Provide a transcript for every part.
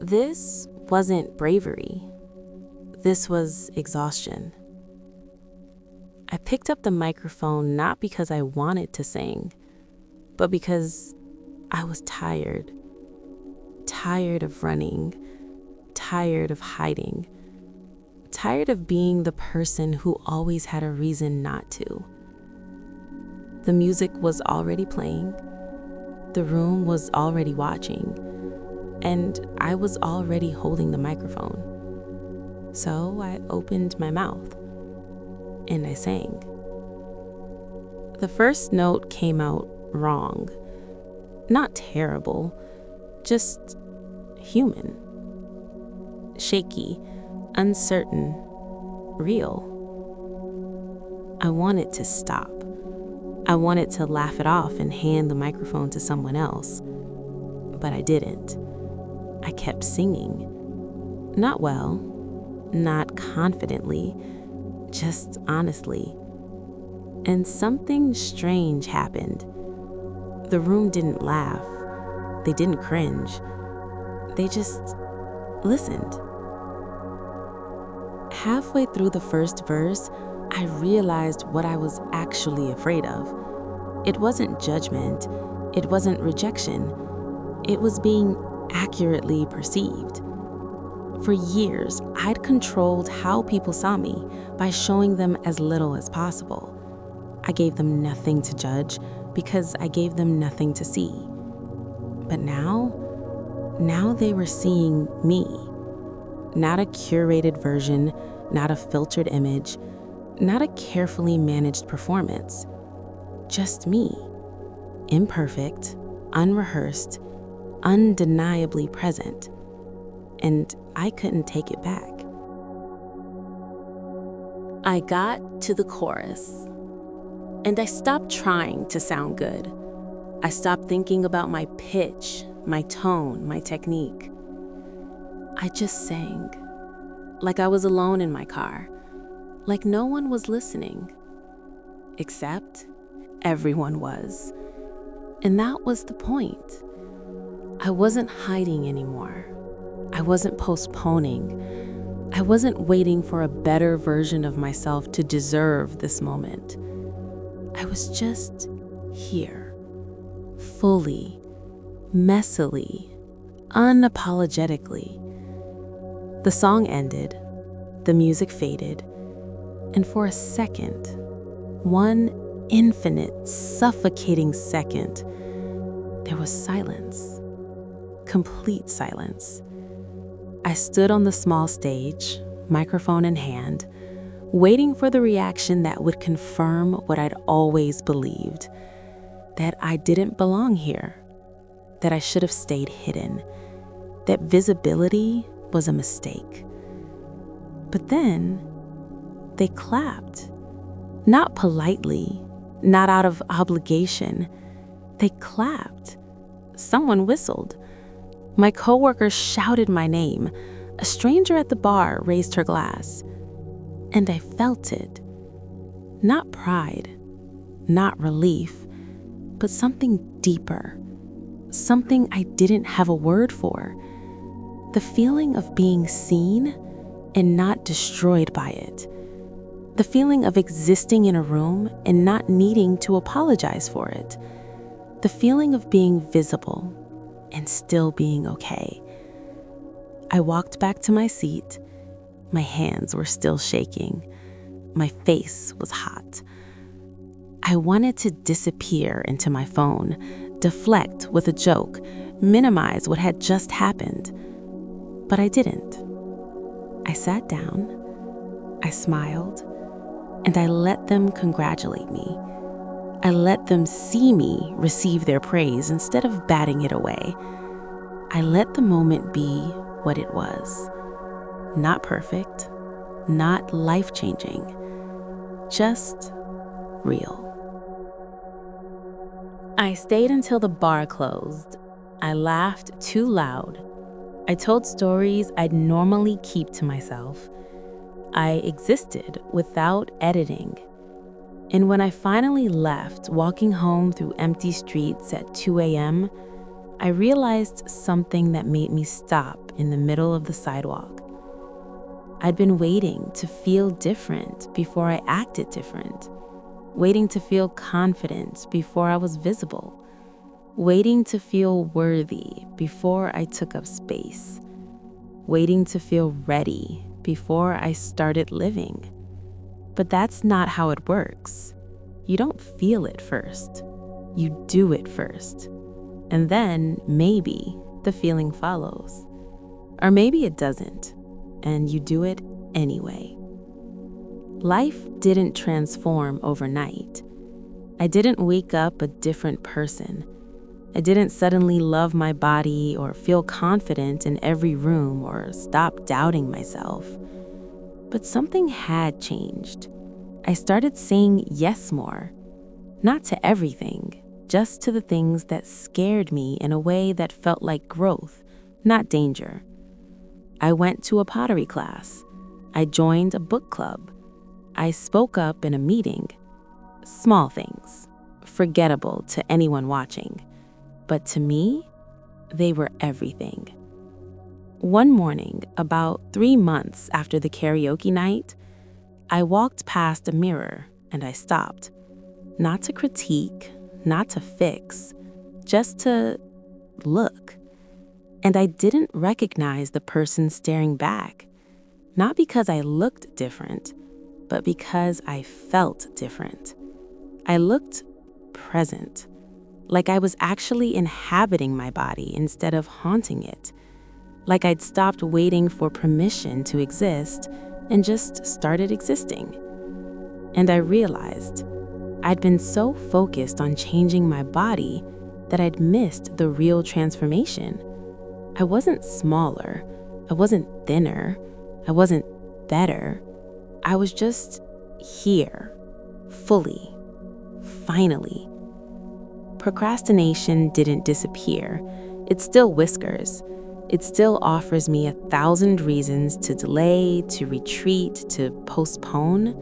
This wasn't bravery. This was exhaustion. I picked up the microphone not because I wanted to sing, but because I was tired. Tired of running, tired of hiding, tired of being the person who always had a reason not to. The music was already playing, the room was already watching, and I was already holding the microphone. So I opened my mouth and I sang. The first note came out wrong. Not terrible, just human. Shaky, uncertain, real. I wanted to stop. I wanted to laugh it off and hand the microphone to someone else. But I didn't. I kept singing. Not well, not confidently, just honestly. And something strange happened. The room didn't laugh. They didn't cringe. They just listened. Halfway through the first verse, I realized what I was actually afraid of. It wasn't judgment. It wasn't rejection. It was being accurately perceived. For years, I'd controlled how people saw me by showing them as little as possible. I gave them nothing to judge because I gave them nothing to see. But now they were seeing me. Not a curated version, not a filtered image, not a carefully managed performance. Just me. Imperfect, unrehearsed, undeniably present. And I couldn't take it back. I got to the chorus, and I stopped trying to sound good. I stopped thinking about my pitch, my tone, my technique. I just sang, like I was alone in my car, like no one was listening, except everyone was. And that was the point. I wasn't hiding anymore. I wasn't postponing. I wasn't waiting for a better version of myself to deserve this moment. I was just here, fully, messily, unapologetically. The song ended, the music faded, and for a second, one infinite, suffocating second, there was silence, complete silence. I stood on the small stage, microphone in hand, waiting for the reaction that would confirm what I'd always believed, that I didn't belong here, that I should have stayed hidden, that visibility was a mistake. But then they clapped, not politely, not out of obligation. They clapped. Someone whistled. My coworker shouted my name. A stranger at the bar raised her glass. And I felt it. Not pride, not relief, but something deeper. Something I didn't have a word for. The feeling of being seen and not destroyed by it. The feeling of existing in a room and not needing to apologize for it. The feeling of being visible and still being okay. I walked back to my seat. My hands were still shaking. My face was hot. I wanted to disappear into my phone, deflect with a joke, minimize what had just happened. But I didn't. I sat down, I smiled, and I let them congratulate me. I let them see me receive their praise instead of batting it away. I let the moment be what it was. Not perfect, not life-changing, just real. I stayed until the bar closed. I laughed too loud. I told stories I'd normally keep to myself. I existed without editing. And when I finally left, walking home through empty streets at 2 a.m., I realized something that made me stop in the middle of the sidewalk. I'd been waiting to feel different before I acted different, waiting to feel confident before I was visible, waiting to feel worthy before I took up space, waiting to feel ready before I started living. But that's not how it works. You don't feel it first. You do it first. And then maybe the feeling follows. Or maybe it doesn't, and you do it anyway. Life didn't transform overnight. I didn't wake up a different person. I didn't suddenly love my body or feel confident in every room or stop doubting myself. But something had changed. I started saying yes more. Not to everything, just to the things that scared me in a way that felt like growth, not danger. I went to a pottery class. I joined a book club. I spoke up in a meeting. Small things, forgettable to anyone watching. But to me, they were everything. One morning, about 3 months after the karaoke night, I walked past a mirror and I stopped. Not to critique, not to fix, just to look. And I didn't recognize the person staring back, not because I looked different, but because I felt different. I looked present, like I was actually inhabiting my body instead of haunting it, like I'd stopped waiting for permission to exist and just started existing. And I realized I'd been so focused on changing my body that I'd missed the real transformation. I wasn't smaller, I wasn't thinner, I wasn't better. I was just here, fully, finally. Procrastination didn't disappear. It still whiskers. It still offers me 1,000 reasons to delay, to retreat, to postpone.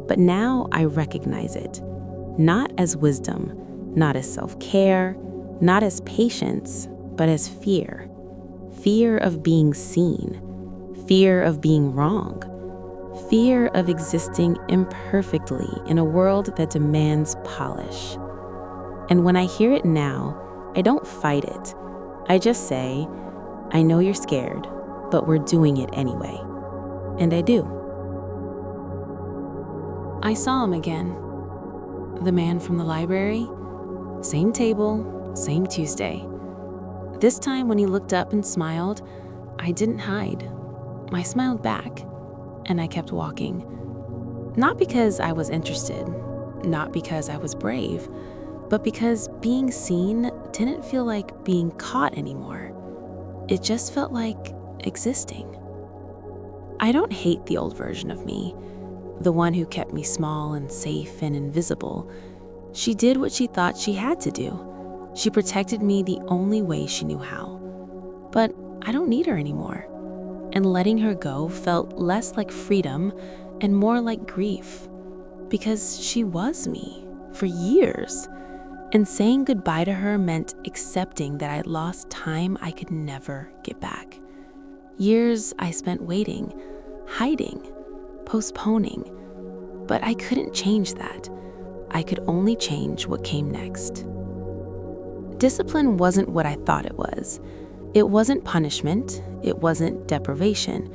But now I recognize it, not as wisdom, not as self-care, not as patience, but as fear. Fear of being seen, fear of being wrong, fear of existing imperfectly in a world that demands polish. And when I hear it now, I don't fight it. I just say, I know you're scared, but we're doing it anyway. And I do. I saw him again. The man from the library. Same table, same Tuesday. This time when he looked up and smiled, I didn't hide. I smiled back, and I kept walking. Not because I was interested, not because I was brave, but because being seen didn't feel like being caught anymore. It just felt like existing. I don't hate the old version of me, the one who kept me small and safe and invisible. She did what she thought she had to do. She protected me the only way she knew how. But I don't need her anymore. And letting her go felt less like freedom and more like grief, because she was me for years. And saying goodbye to her meant accepting that I'd lost time I could never get back. Years I spent waiting, hiding, postponing. But I couldn't change that. I could only change what came next. Discipline wasn't what I thought it was. It wasn't punishment. It wasn't deprivation.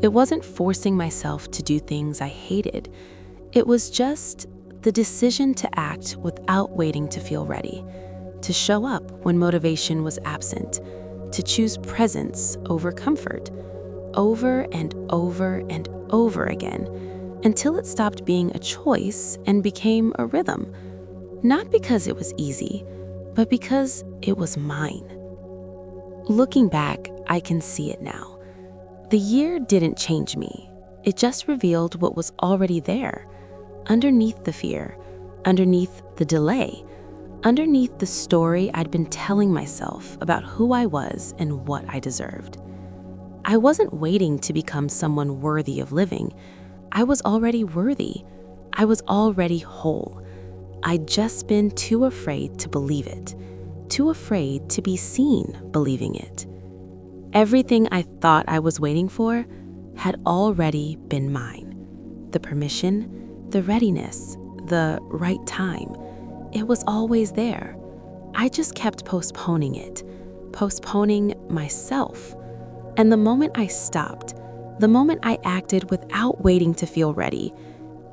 It wasn't forcing myself to do things I hated. It was just the decision to act without waiting to feel ready, to show up when motivation was absent, to choose presence over comfort, over and over and over again, until it stopped being a choice and became a rhythm. Not because it was easy, but because it was mine. Looking back, I can see it now. The year didn't change me. It just revealed what was already there. Underneath the fear, underneath the delay, underneath the story I'd been telling myself about who I was and what I deserved. I wasn't waiting to become someone worthy of living. I was already worthy. I was already whole. I'd just been too afraid to believe it, too afraid to be seen believing it. Everything I thought I was waiting for had already been mine. The permission, the readiness, the right time. It was always there. I just kept postponing it, postponing myself. And the moment I stopped, the moment I acted without waiting to feel ready,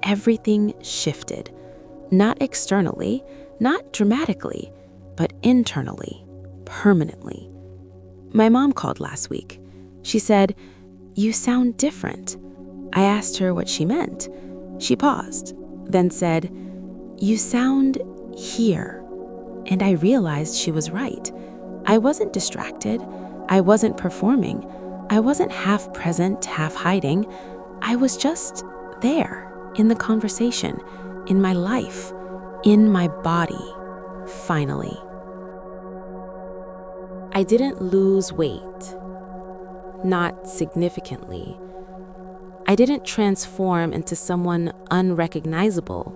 everything shifted. Not externally, not dramatically, but internally, permanently. My mom called last week. She said, "You sound different." I asked her what she meant. She paused, then said, "You sound here." And I realized she was right. I wasn't distracted. I wasn't performing. I wasn't half present, half hiding. I was just there, in the conversation, in my life, in my body, finally. I didn't lose weight, not significantly. I didn't transform into someone unrecognizable.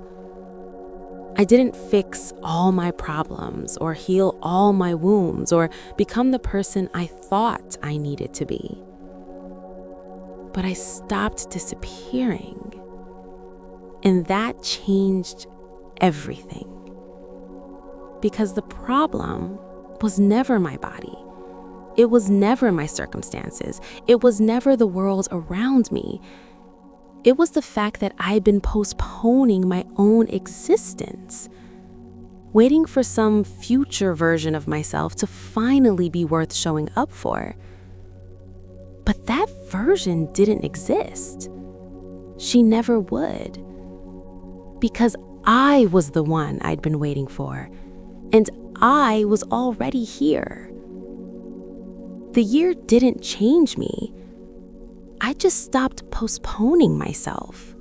I didn't fix all my problems or heal all my wounds or become the person I thought I needed to be. But I stopped disappearing, and that changed everything. Because the problem was never my body. It was never my circumstances. It was never the world around me. It was the fact that I'd been postponing my own existence, waiting for some future version of myself to finally be worth showing up for. But that version didn't exist. She never would. Because I was the one I'd been waiting for, and I was already here. The year didn't change me. I just stopped postponing myself.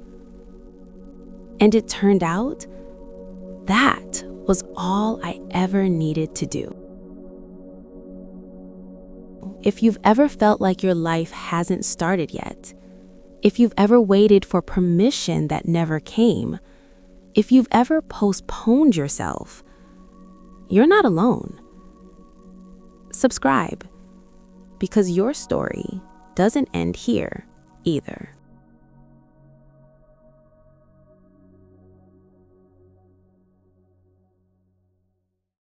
And it turned out that was all I ever needed to do. If you've ever felt like your life hasn't started yet, if you've ever waited for permission that never came, if you've ever postponed yourself, you're not alone. Subscribe, because your story doesn't end here either.